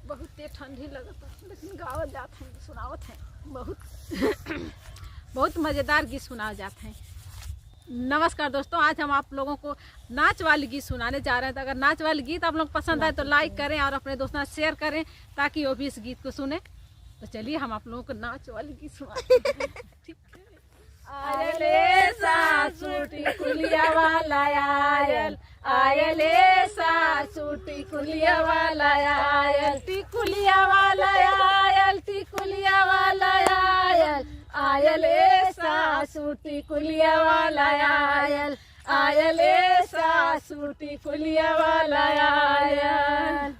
बहुत तेज ठंडी लगता लेकिन गावत जाते हैं सुनावत हैं बहुत बहुत मज़ेदार गीत सुनाए जाते हैं। नमस्कार दोस्तों, आज हम आप लोगों को नाच वाली गीत सुनाने जा रहे हैं। तो अगर नाच वाली गीत आप लोग पसंद आए तो लाइक करें और अपने दोस्तों से शेयर करें ताकि वो भी इस गीत को सुने। तो चलिए हम आप लोगों को नाच वाली गीत सुनाते हैं। ठीक है। आयले सासुटी कुलिया वाला आयल, आयले सासुटी कुलिया वाला आयल, टिकुलिया वाला आयल, टिकुलिया वाला आयल, आयले सासुटी कुलिया वाला आयल, आयले सासुटी कुलिया वाला आयल।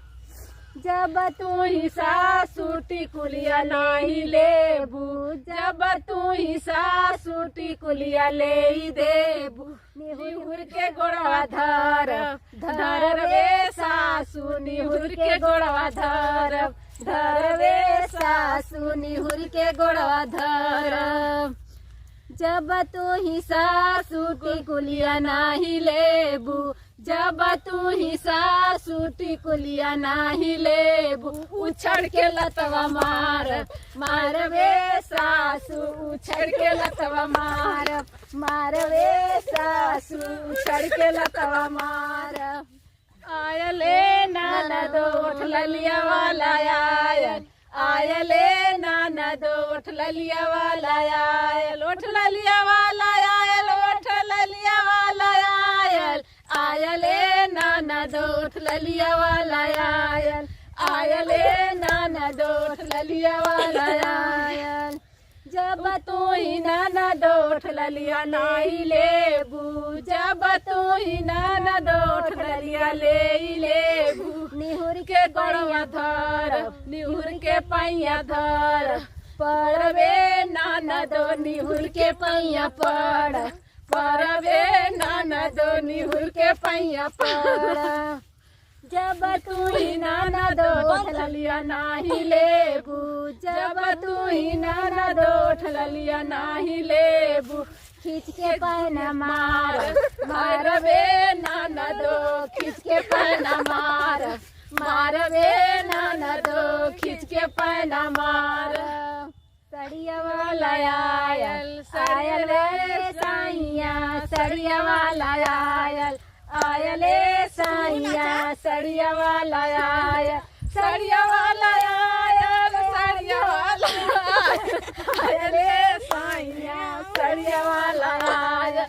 जब तू ही सासुटी कुलिया नाही लेबू, जब तू ही सासुटी कुलिया ले देबू, निहुर के गोड़वा धर धर रे सासु, निहुर के गोड़वा धर धर रे सासु, निहुर के गोड़वा धर। जब तू ही सासुटी कुलिया नाही लेबू, जब तू ही सासुटी कुलिया नाही लेबू, उछड़ के लतवा मार मार वे सासु, उछड़ के लतवा मार मार वे सासु, उछड़ के लतवा मार। आयले ननदो उठ ललिया वाला आयल, आयले ननदो उठ ललिया वाला आयल, उठ ललिया वाला आयल, उठ ललिया वाला आयल, आयले ननदो उठ ललिया वाला आयल, आयले ननदो उठ ललिया वाला आयल। जब तू ही ननदो उठ ललिया नाही लेबू, जब तू ही ननदो उठ ललिया ले लेबू, निहुर के गोड़वा धर निहुर के पैया धर, परवे ननदो निहुर के पैया पड़, परवे ननदो निहुर के पैया पड़। जब तू ही ननदो उठ ललिया नाही लेबू, जब तू ही ननदो उठ ललिया नाही लेबू, खींच के पहना मार मार वे ननदो, खींच के पहना मार मार वे ननदो, खींच के पहना मार। सड़िया वाला आयल, आयल रे साइया, सड़िया वाला आयल, आयले साइया, सड़िया वाला आयल, सड़िया वाला आयल, सड़िया वाला आयले साइया, सड़िया वाला आयल,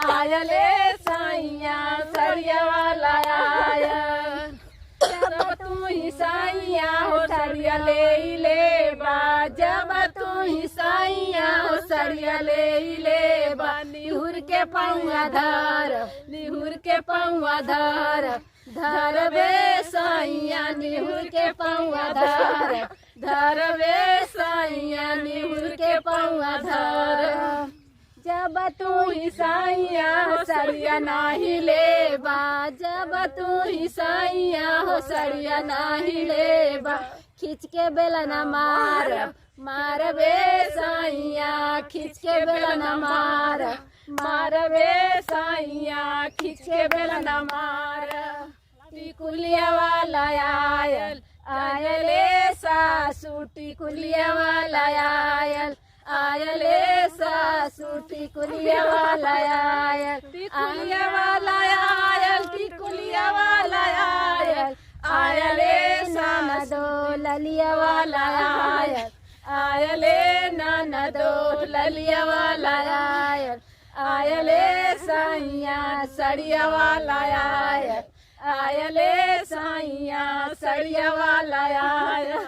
आयले साइया, सड़िया वाला आयल। जब तू ही साइया हो सड़िया ले लेबा, जब तू ही साइया हो सड़िया ले लेबा, निहुर के पौआ धर निहुर के पौआ धर धर वे साइया, निहुर के पौआ धर धर वे साइया, निहुर के पौआ धर। जब तू ही साइया हो सड़िया नाही लेबा, जब तू ही साइया हो सड़िया नाही लेबा, खींच के बेलना मार मार वे साइया, खींच के बेलना मार मार वे साइया, खींच के बेलना मार। टिकुलिया वाला आयल, आयले सासु टिकुलिया वाला आयल, आयले सासु टिकुलिया वाला आयल, टिकुलिया वाला आयल, टिकुलिया वाला आयल, आयले ननदो ललिया वाला आयल, आयले ननदो ललिया वाला आयल, आयले साइया सड़िया वाला आयल, आयले साइया सड़िया वाला आयल।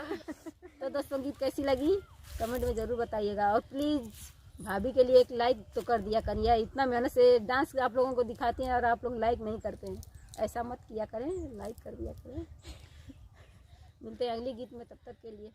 तो दोस्तों गीत कैसी लगी कमेंट में ज़रूर बताइएगा और प्लीज़ भाभी के लिए एक लाइक तो कर दिया करिए। इतना मेहनत से डांस आप लोगों को दिखाते हैं और आप लोग लाइक नहीं करते हैं, ऐसा मत किया करें, लाइक कर दिया करें। मिलते हैं अगली गीत में, तब तक के लिए।